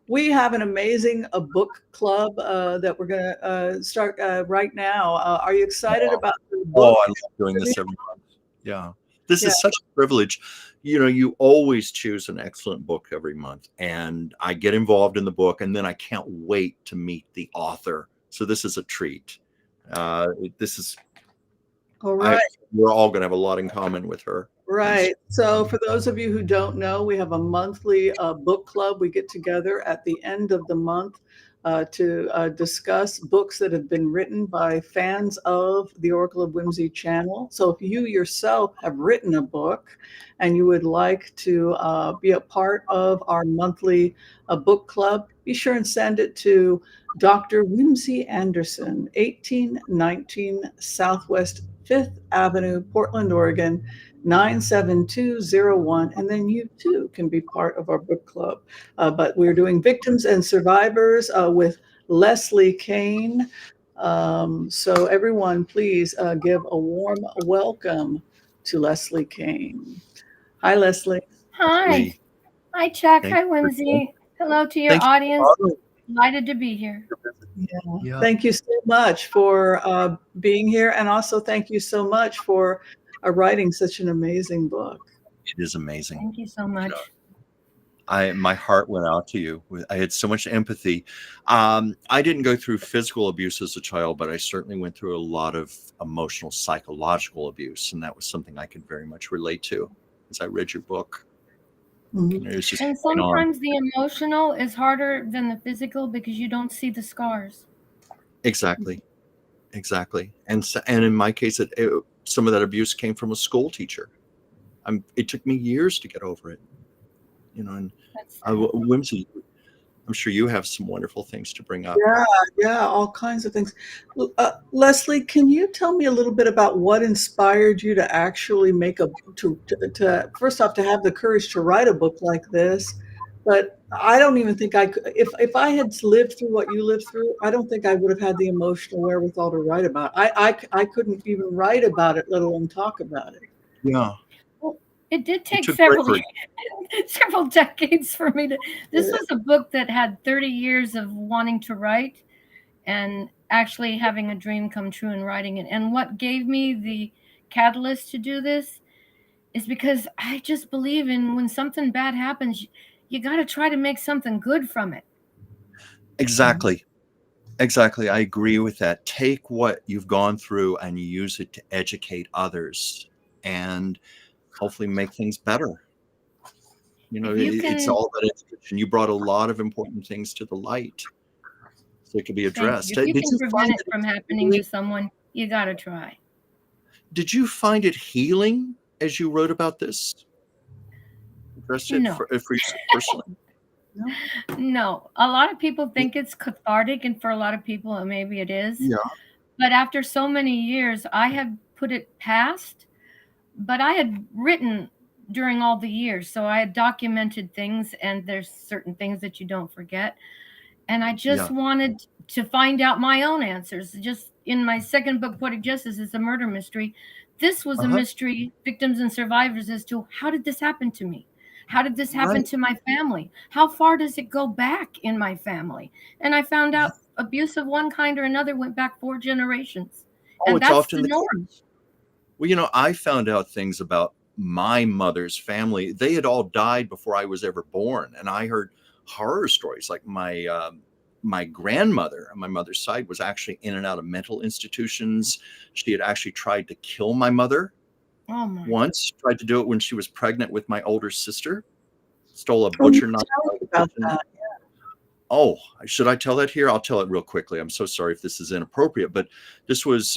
we have an amazing book club that we're going to start right now. Are you excited Oh, about the oh, book? I love doing this every month. Yeah. This Yeah. is such a privilege. You always choose an excellent book every month, and I get involved in the book, and then I can't wait to meet the author. So this is a treat. This is All right. we're all going to have a lot in common with her. Right. So, for those of you who don't know, we have a monthly book club. We get together at the end of the month to discuss books that have been written by fans of the Oracle of Whimsy channel. So, if you yourself have written a book and you would like to be a part of our monthly book club, be sure and send it to Dr. Whimsy Anderson, 1819 Southwest 5th Avenue, Portland, Oregon, 97201, and then you too can be part of our book club. But we're doing Victims and Survivors with Leslie Cain. So everyone, please give a warm welcome to Leslie Cain. Hi, Leslie. Hi. Lee, Hi, Chuck. thank Hi, you. Whimsy. Hello to your Thank you audience. for Delighted to be here. Yeah. Yeah, Thank you so much for being here, and also thank you so much for writing such an amazing book. it is amazing. Thank you so You much. know, my heart went out to you. I had so much empathy. I didn't go through physical abuse as a child, but I certainly went through a lot of emotional, psychological abuse, and that was something I could very much relate to as I read your book. Mhm. It was just And going on. sometimes the emotional is harder than the physical because you don't see the scars. Exactly, exactly. And in my case, some of that abuse came from a school teacher. It took me years to get over it. And That's sad. Whimsy, I'm sure you have some wonderful things to bring up. Yeah, all kinds of things. Leslie, can you tell me a little bit about what inspired you to actually make to first off to have the courage to write a book like this? But I don't even think I could, if I had lived through what you lived through, I don't think I would have had the emotional wherewithal to write about it. I couldn't even write about it, let alone talk about it. Yeah, Well, it did it take took several bravery. several decades for me to. This Yeah. was a book that had 30 years of wanting to write and actually having a dream come true and writing it. And what gave me the catalyst to do this is because I just believe in when something bad happens, you got to try to make something good from it. Exactly. Exactly. I agree with that. Take what you've gone through and use it to educate others and hopefully make things better. If you It's can, all about education. You brought a lot of important things to the light so it could be thank you. addressed. If you Did can you prevent find it it from happening to healing? someone, you got to try. Did you find it healing as you wrote about this? Addressed it No, for yourself personally? No? no. A lot of people think it's cathartic, and for a lot of people, maybe it is. Yeah. But after so many years, I had put it past, but I had written during all the years. So I had documented things, and there's certain things that you don't forget. And I just Yeah. wanted to find out my own answers. Just in my second book, Poetic Justice, is a murder mystery. This was a Uh-huh. mystery, victims and survivors, as to how did this happen to me? How did this happen Right. to my family? How far does it go back in my family? And I found out abuse of one kind or another went back 4 generations. Oh, And it's that's often the the norm. case. Well, I found out things about my mother's family. They had all died before I was ever born, and I heard horror stories. Like my grandmother on my mother's side was actually in and out of mental institutions. She had actually tried to kill my mother Oh my. once. Tried to do it when she was pregnant with my older sister. Stole a Oh, you butcher knife tell out us of the about kitchen. that. Oh, should I tell that here? I'll tell it real quickly. I'm so sorry if this is inappropriate, but this was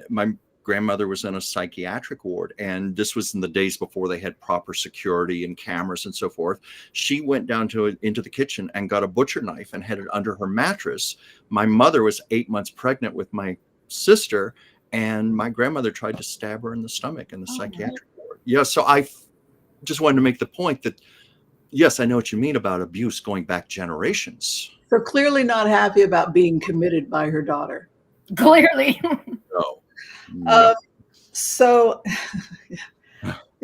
my grandmother was in a psychiatric ward, and this was in the days before they had proper security and cameras and so forth. She went down into the kitchen and got a butcher knife and had it under her mattress. My mother was 8 months pregnant with my sister, and my grandmother tried to stab her in the stomach in the Oh my. psychiatric ward. Yeah, so I just wanted to make the point that yes, I know what you mean about abuse going back generations. So clearly not happy about being committed by her daughter. Clearly. No, Uh, no. so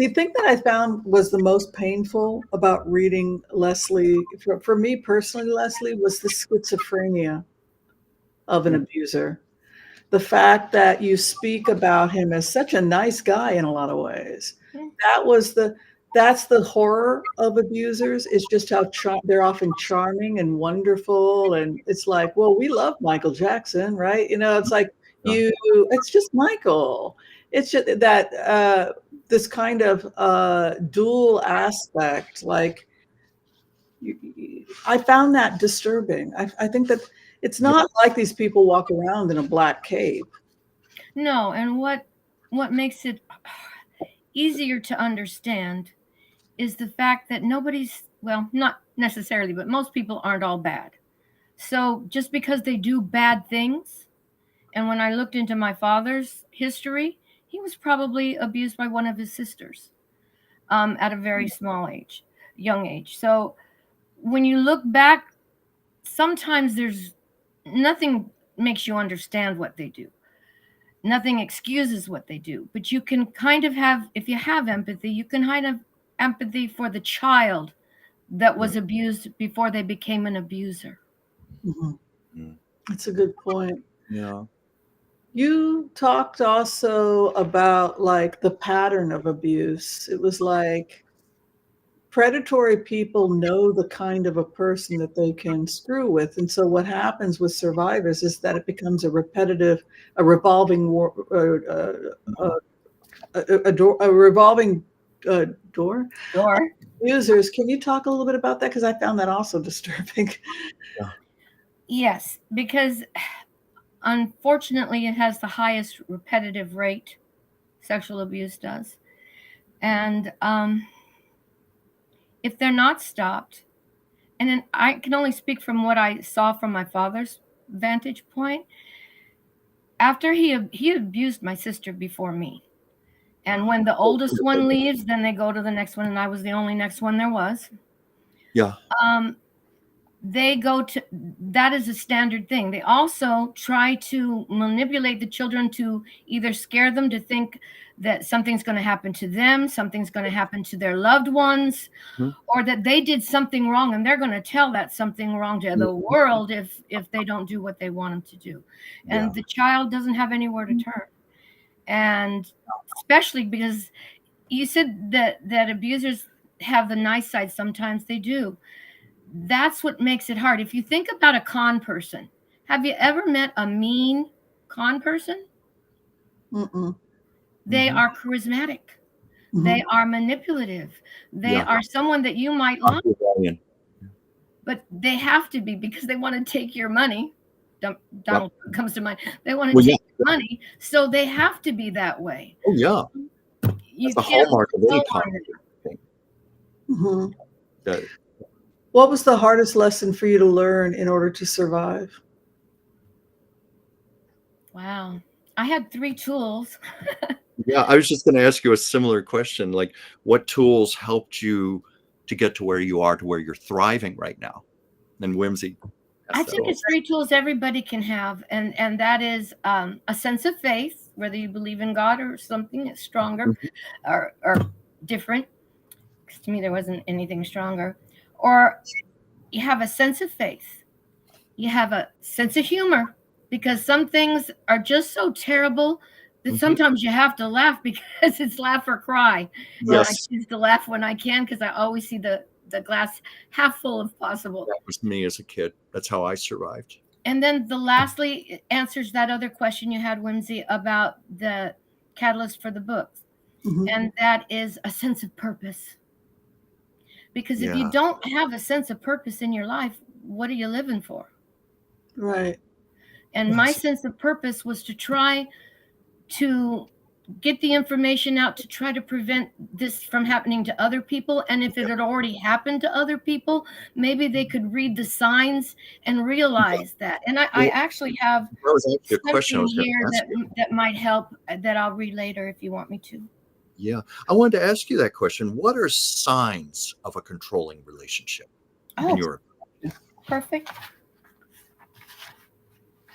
The thing that I found was the most painful about reading Leslie, for me personally, Leslie, was the schizophrenia of an abuser. The fact that you speak about him as such a nice guy in a lot of ways. That was that's the horror of abusers, is just how they're often charming and wonderful. And it's like, well, we love Michael Jackson, right? You know, it's like it's just Michael. It's just that this kind of dual aspect, like I found that disturbing. I think that it's not like these people walk around in a black cape. No, and what makes it easier to understand is the fact that nobody's, well, not necessarily, but most people aren't all bad. So just because they do bad things, and when I looked into my father's history, he was probably abused by one of his sisters at a very young age. So when you look back, sometimes there's nothing makes you understand what they do. Nothing excuses what they do, but you can kind of have, if you have empathy, you can kind of empathy for the child that was abused before they became an abuser. That's a good point. Yeah. You talked also about like the pattern of abuse. It was like predatory people know the kind of a person that they can screw with. And so what happens with survivors is that it becomes a revolving door. Users, can you talk a little bit about that? Because I found that also disturbing. Yes, because unfortunately it has the highest repetitive rate, sexual abuse does. And if they're not stopped, and then I can only speak from what I saw from my father's vantage point. After he abused my sister before me. And when the oldest one leaves, then they go to the next one, and I was the only next one there was. Yeah. They go to, that is a standard thing. They also try to manipulate the children to either scare them to think that something's going to happen to them, something's going to happen to their loved ones, or that they did something wrong, and they're going to tell that something wrong to the world if they don't do what they want them to do. And the child doesn't have anywhere to turn. And especially because you said that abusers have the nice side. Sometimes they do. That's what makes it hard. If you think about a con person, have you ever met a mean con person? They are charismatic. They are manipulative. They are someone that you might like, but they have to be because they want to take your money. Donald comes to mind. They want to take your money, so they have to be that way. Oh yeah, you that's the hallmark of any con. What was the hardest lesson for you to learn in order to survive? Wow. I had 3 tools. Yeah, I was just going to ask you a similar question. Like, what tools helped you to get to where you are, to where you're thriving right now? And Whimsy. I think it's 3 tools everybody can have. And that is a sense of faith, whether you believe in God or something that's stronger or different. Because to me, there wasn't anything stronger. Or you have a sense of faith. You have a sense of humor, because some things are just so terrible that sometimes you have to laugh because it's laugh or cry. Yes. I choose to laugh when I can because I always see the glass half full if possible. That was me as a kid. That's how I survived. And then lastly answers that other question you had, Whimsy, about the catalyst for the books. And that is a sense of purpose. Because if you don't have a sense of purpose in your life, what are you living for? Right. And my sense of purpose was to try to get the information out to try to prevent this from happening to other people. And if it had already happened to other people, maybe they could read the signs and realize that. And I actually have something here that might help that I'll read later if you want me to. Yeah. I wanted to ask you that question. What are signs of a controlling relationship in your opinion? Perfect.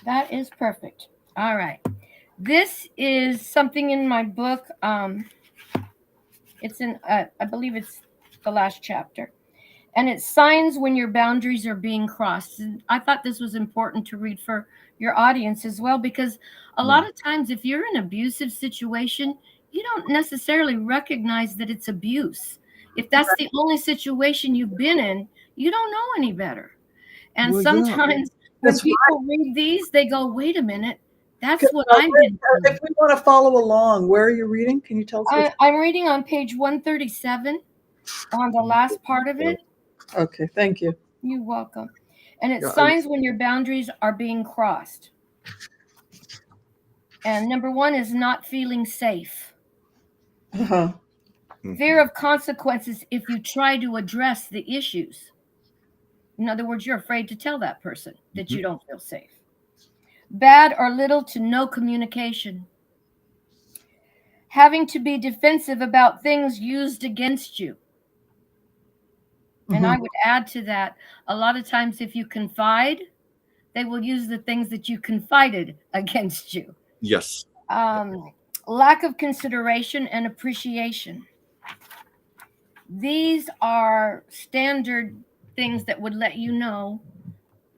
That is perfect. All right. This is something in my book. It's in, I believe it's the last chapter. And it's signs when your boundaries are being crossed. And I thought this was important to read for your audience as well, because a Yeah. lot of times if you're in an abusive situation, you don't necessarily recognize that it's abuse. If that's the only situation you've been in, you don't know any better. And Well, yeah. sometimes when That's right. people read these, they go, wait a minute, that's 'Cause, what I've been through. if we want to follow along, where are you reading? Can you tell us which? I'm reading on page 137 on the last part of it. Okay, thank you. You're welcome. And it's Yeah, signs when your boundaries are being crossed. And number one is not feeling safe. Uh-huh. Fear of consequences if you try to address the issues. In other words, you're afraid to tell that person that you don't feel safe. Bad or little to no communication. Having to be defensive about things used against you. And I would add to that, a lot of times if you confide, they will use the things that you confided against you. Yes. Lack of consideration and appreciation. These are standard things that would let you know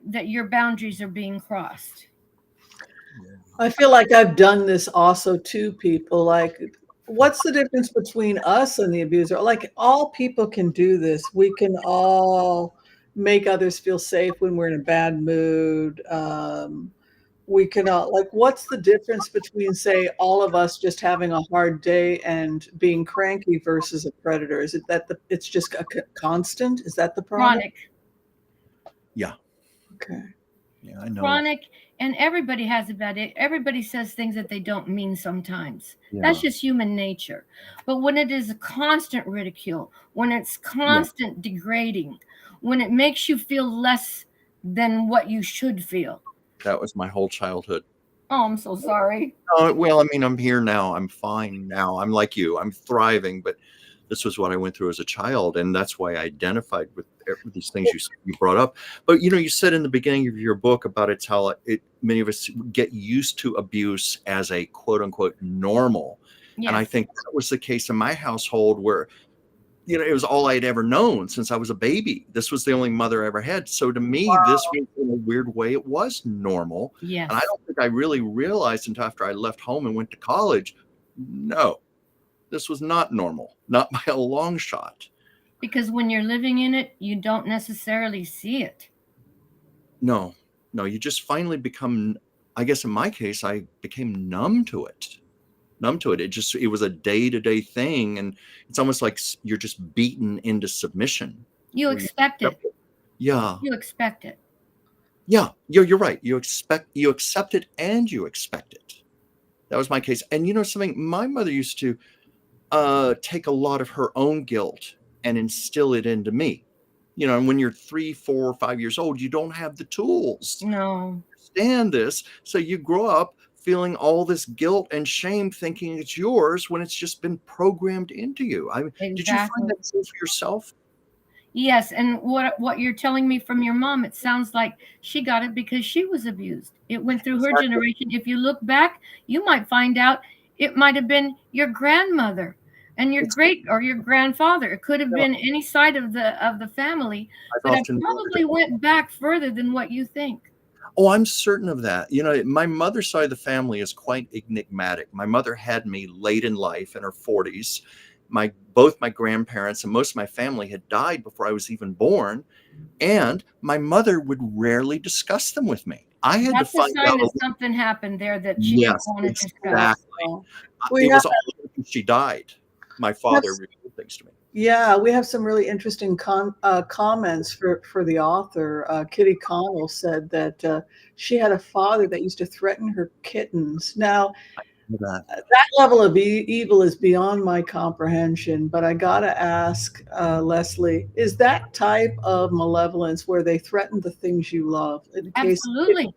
that your boundaries are being crossed. I feel like I've done this also to people. Like, what's the difference between us and the abuser? Like, all people can do this. We can all make others feel safe when we're in a bad mood. We can all, like, what's the difference between, say, all of us just having a hard day and being cranky versus a predator? Is it that it's just a constant? Is that the problem? Chronic. Yeah. Okay. Yeah, I know. Chronic, and everybody has a bad day. Everybody says things that they don't mean sometimes. Yeah. That's just human nature. But when it is a constant ridicule, when it's constant degrading, when it makes you feel less than what you should feel. That was my whole childhood. Oh, I'm so sorry. Well, I mean, I'm here now. I'm fine now. I'm like you. I'm thriving. But this was what I went through as a child, and that's why I identified with these things you brought up. But you said in the beginning of your book about it's how many of us get used to abuse as a quote unquote normal, and I Yes. think that was the case in my household where it was all I'd ever known since I was a baby. This was the only mother I ever had. So to me, this was in a weird way, it was normal. Yes. And I don't think I really realized until after I left home and went to college, no, this was not normal, not by a long shot. Because when you're living in it, you don't necessarily see it. No, you just finally become, I guess in my case, I became numb to it. It was a day-to-day thing, and it's almost like you're just beaten into submission. You expect it. Yeah. You expect it. Yeah, you're right. You accept it, and you expect it. That was my case. And something, my mother used to take a lot of her own guilt and instill it into me. And when you're 3, 4, 5 years old, you don't have the tools No. to understand this. So you grow up feeling all this guilt and shame, thinking it's yours when it's just been programmed into you. Exactly. Did you find that so for yourself? Yes, and what you're telling me from your mom, it sounds like she got it because she was abused. It went through her generation. If you look back, you might find out it might have been your grandmother and your great or your grandfather. It could have been any side of the family, but it probably went back further than what you think. Oh, I'm certain of that. My mother's side of the family is quite enigmatic. My mother had me late in life in her 40s. Both my grandparents and most of my family had died before I was even born. And my mother would rarely discuss them with me. I had That's to find a sign out. that something happened there that she didn't want to discuss. Exactly. We It have- was all after she died. My father revealed things to me. Yeah, we have some really interesting comments for the author. Kitty Connell said that she had a father that used to threaten her kittens. Now, that level of evil is beyond my comprehension, but I gotta ask, Leslie, is that type of malevolence where they threaten the things you love? Absolutely.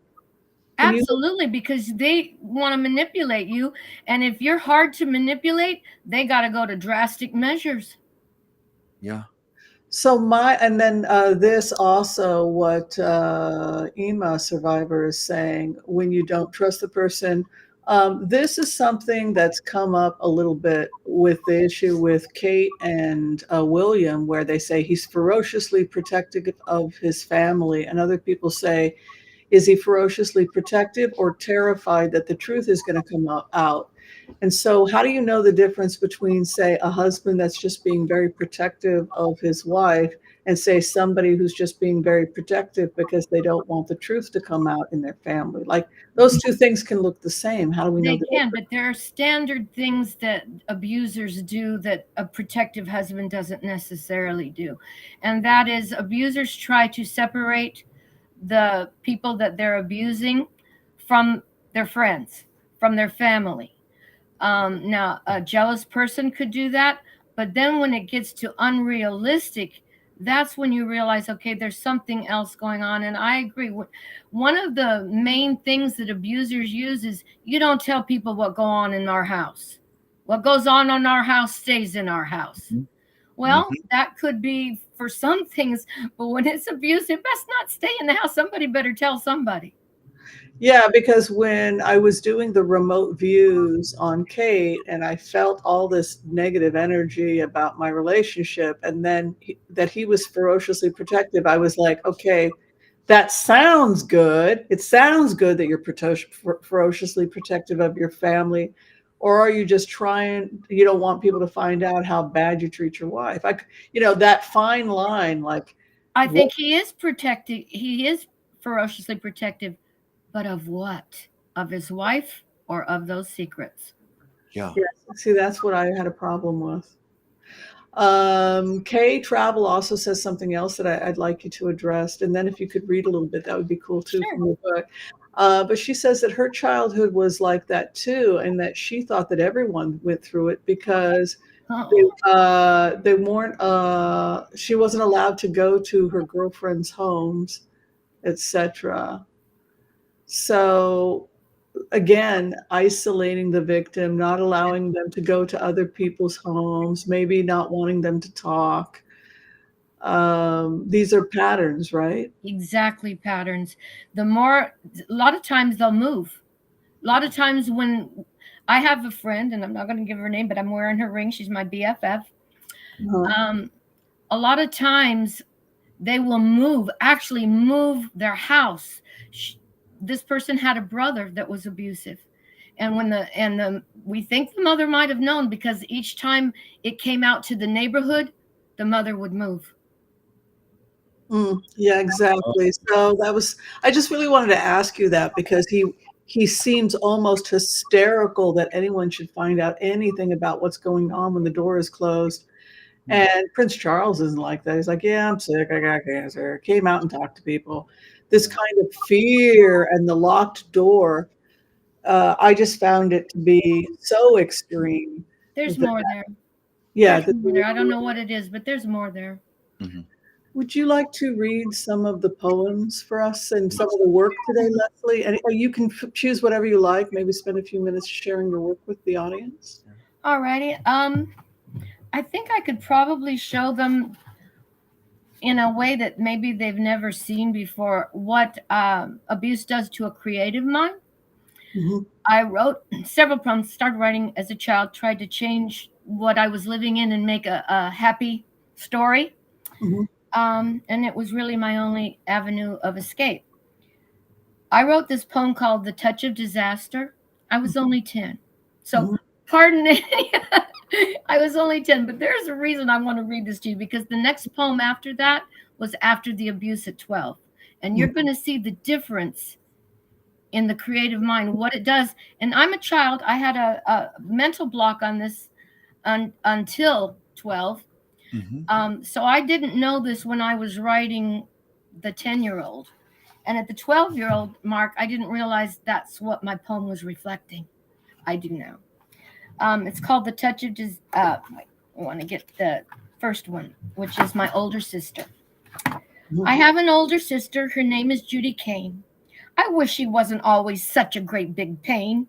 Absolutely, because they want to manipulate you. And if you're hard to manipulate, they got to go to drastic measures. Yeah. So and then this also what EMA survivor is saying, when you don't trust the person, This is something that's come up a little bit with the issue with Kate and William, where they say he's ferociously protective of his family, and other people say, is he ferociously protective or terrified that the truth is going to come out? And so, how do you know the difference between, say, a husband that's just being very protective of his wife and, say, somebody who's just being very protective because they don't want the truth to come out in their family? Like, those two things can look the same. How do we know They the can, difference? but there are standard things that abusers do that a protective husband doesn't necessarily do. And that is, abusers try to separate the people that they're abusing from their friends, from their family. Now, a jealous person could do that, but then when it gets to unrealistic, that's when you realize, okay, there's something else going on. And I agree. One of the main things that abusers use is, you don't tell people what goes on in our house. What goes on in our house stays in our house. Mhm. Well, that could be for some things, but when it's abuse, it best not stay in the house. Somebody better tell somebody. Yeah, because when I was doing the remote views on Kate and I felt all this negative energy about my relationship, and then that he was ferociously protective, I was like, okay, that sounds good. It sounds good that you're ferociously protective of your family. Or are you just trying, you don't want people to find out how bad you treat your wife? That fine line, like, I what? think he is protecting. He is ferociously protective, but of what? Of his wife or of those secrets? Yeah. Yes, see, that's what I had a problem with. Kay Travel also says something else that I'd like you to address, and then if you could read a little bit, that would be cool too Sure. from the book. But she says that her childhood was like that too, and that she thought that everyone went through it because Oh, they weren't. She wasn't allowed to go to her girlfriends' homes, etc. So again, isolating the victim, not allowing them to go to other people's homes, maybe not wanting them to talk. These are patterns, right? exactly, patterns. A lot of times they'll move. A lot of times when I have a friend, and I'm not going to give her name, but I'm wearing her ring. She's my BFF. Uh-huh. Um, a lot of times they will actually move their house. This person had a brother that was abusive. And we think the mother might have known, because each time it came out to the neighborhood, the mother would move. Yeah, exactly. So I just really wanted to ask you that because he seems almost hysterical that anyone should find out anything about what's going on when the door is closed. And Prince Charles isn't like that. He's like, yeah, I'm sick. I got cancer. Came out and talked to people. This kind of fear and the locked door, I just found it to be so extreme. There's That, more there. yeah. There's more there. I don't know what it is, but there's more there. Mhm. Would you like to read some of the poems for us and some of the work today, Leslie? And you can choose whatever you like. Maybe spend a few minutes sharing your work with the audience. Alrighty. I think I could probably show them in a way that maybe they've never seen before what abuse does to a creative mind. Mhm. I wrote several poems, started writing as a child, tried to change what I was living in and make a happy story. Mhm. And it was really my only avenue of escape. I wrote this poem called The Touch of Disaster. I was only 10. So, Mhm. pardon any. I was only 10, but there's a reason I want to read this to you, because the next poem after that was after the abuse at 12. And you're Mhm. going to see the difference in the creative mind, what it does. And I'm a child. I had a mental block on this until 12. So I didn't know this when I was writing the 10-year-old. And at the 12-year-old mark, I didn't realize that's what my poem was reflecting. I do now. It's called The Touch of I want to get the first one, which is my older sister. Mhm. I have an older sister. Her name is Judy Cain. I wish she wasn't always such a great big pain.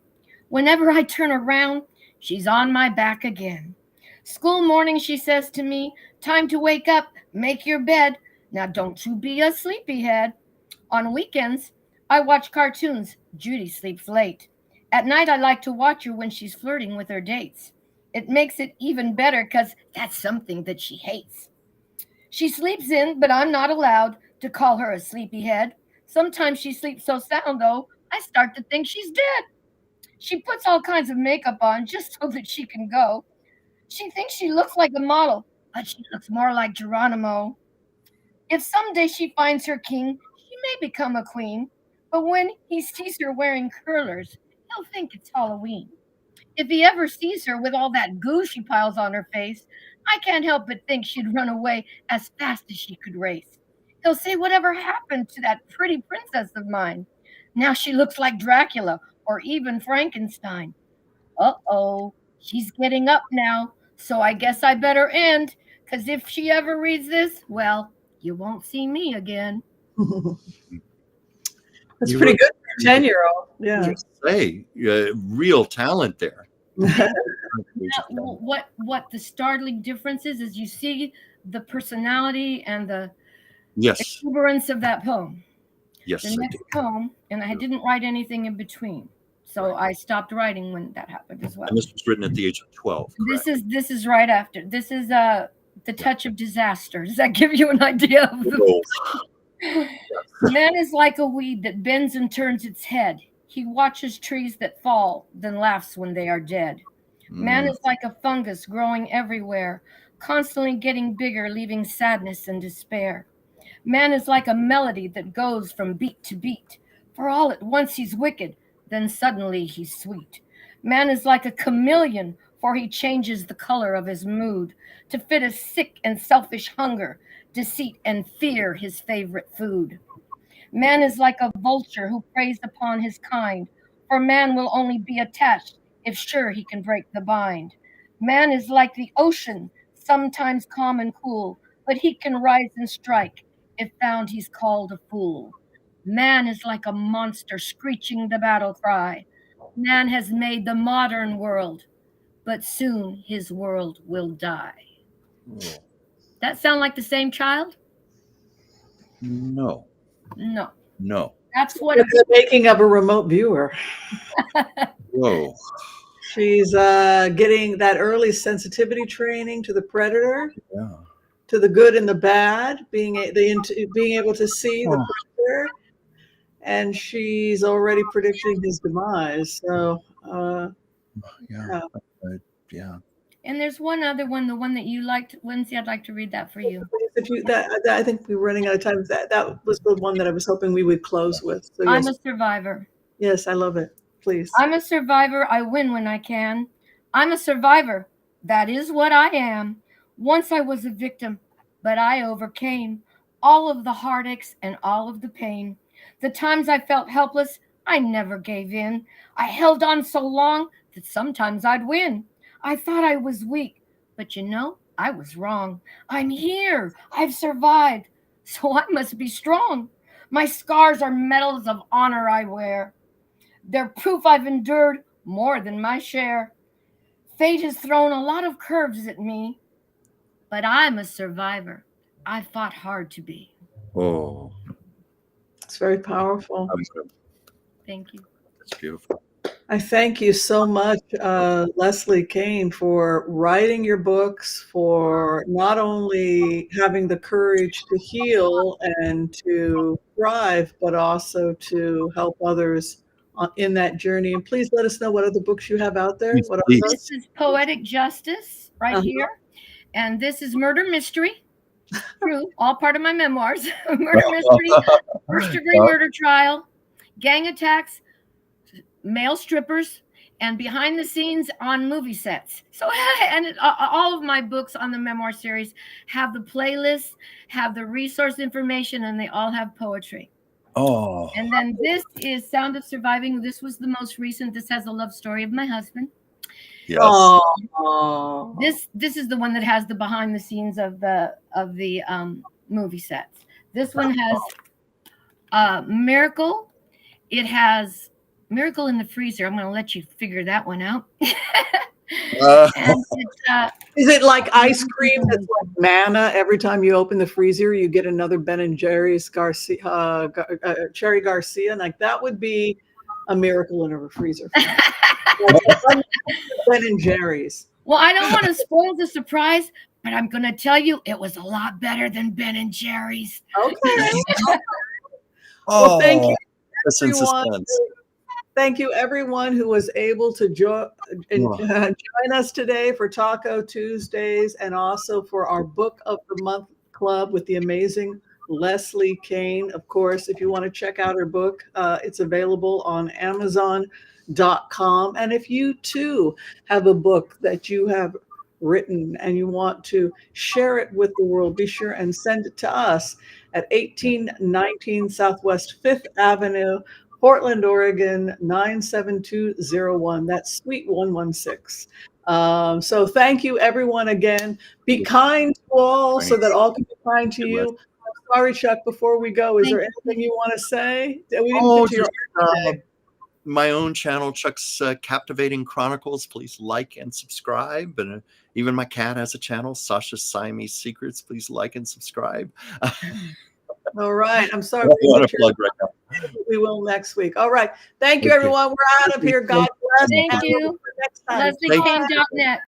Whenever I turn around, she's on my back again. School morning, she says to me, time to wake up, make your bed. Now don't you be a sleepyhead. On weekends, I watch cartoons. Judy sleeps late. At night, I like to watch her when she's flirting with her dates. It makes it even better because that's something that she hates. She sleeps in, but I'm not allowed to call her a sleepyhead. Sometimes she sleeps so sound, though, I start to think she's dead. She puts all kinds of makeup on just so that she can go. She thinks she looks like a model, but she looks more like Geronimo. If someday she finds her king, she may become a queen. But when he sees her wearing curlers, he'll think it's Halloween. If he ever sees her with all that goo she piles on her face, I can't help but think she'd run away as fast as she could race. He'll say, whatever happened to that pretty princess of mine? Now she looks like Dracula or even Frankenstein. Uh-oh, she's getting up now, so I guess I better end, 'cause if she ever reads this, well, you won't see me again. That's You pretty wrote- good for a 10-year-old. Yeah. Just say, real talent there. What the startling difference is you see the personality and the Yes, exuberance of that poem. yes, The I next do. poem, and I didn't write anything in between, so Right. I stopped writing when that happened as well. And this was written at the age of 12. Correct? This is right after. This is the touch of disaster. Does that give you an idea of the Oh, man is like a weed that bends and turns its head. He watches trees that fall, then laughs when they are dead. Man mm, is like a fungus growing everywhere, constantly getting bigger, leaving sadness and despair. Man is like a melody that goes from beat to beat. For all at once he's wicked, then suddenly he's sweet. Man is like a chameleon, for he changes the color of his mood to fit a sick and selfish hunger, deceit and fear his favorite food. Man is like a vulture who preys upon his kind, for man will only be attached if sure he can break the bind. Man is like the ocean, sometimes calm and cool, but he can rise and strike if found he's called a fool. Man is like a monster screeching the battle cry. Man has made the modern world, but soon his world will die. oh, That sound like the same child? no, No. no. That's what It's the making of a remote viewer. Whoa. She's getting that early sensitivity training to the predator, Yeah. to the good and the bad, being being able to see the Oh. predator, and she's already predicting his demise. So, Yeah. yeah. Yeah. And there's one other one, the one that you liked, Whimsy. I'd like to read that for you. If you that I think we're running out of time. That was the one that I was hoping we would close with. So I'm yes, a survivor. yes, I love it. Please. I'm a survivor. I win when I can. I'm a survivor. That is what I am. Once I was a victim, but I overcame all of the heartaches and all of the pain. The times I felt helpless, I never gave in. I held on so long that sometimes I'd win. I thought I was weak, but you know, I was wrong. I'm here. I've survived, so I must be strong. My scars are medals of honor I wear. They're proof I've endured more than my share. Fate has thrown a lot of curves at me, but I'm a survivor. I fought hard to be. Oh, It's very powerful. Thank you. That's beautiful. I thank you so much, Leslie Cain, for writing your books, for not only having the courage to heal and to thrive, but also to help others in that journey. And please let us know what other books you have out there. Please, What are please. those? This is Poetic Justice right Uh-huh. here. And this is Murder Mystery. True, all part of my memoirs. Murder Mystery, first degree murder trial, gang attacks, male strippers, and behind the scenes on movie sets. So, and all of my books on the memoir series have the playlists, have the resource information, and they all have poetry. Oh, And then this is Sound of Surviving. This was the most recent. This has a love story of my husband. yes. Oh, This is the one that has the behind the scenes of the movie sets. This one has Miracle. It has Miracle in the Freezer. I'm going to let you figure that one out. And it's, is it like ice cream that's like manna? Every time you open the freezer, you get another Ben and Jerry's Cherry Garcia. Like that would be a miracle in a freezer. Ben and Jerry's. Well, I don't want to spoil the surprise, but I'm going to tell you it was a lot better than Ben and Jerry's. Okay. Well, thank you, That's in everyone. suspense. Thank you, everyone who was able to join us today for Taco Tuesdays and also for our Book of the Month Club with the amazing Leslie Cain. Of course, if you want to check out her book, it's available on Amazon.com. And if you too have a book that you have written and you want to share it with the world, be sure and send it to us at 1819 Southwest 5th Avenue, Portland, Oregon, 97201. That's Suite 116. So thank you, everyone, again. Be kind to all so that all can be kind to you. I'm sorry, Chuck, before we go, is there anything you want to say? We didn't get to your my own channel, Chuck's Captivating Chronicles. Please like and subscribe. And even my cat has a channel, Sasha's Siamese Secrets. Please like and subscribe. All right. I'm sorry. We will next week. All right. Thank you, everyone. We're out of here. God bless. Thank you. Next time. LeslieCain.net.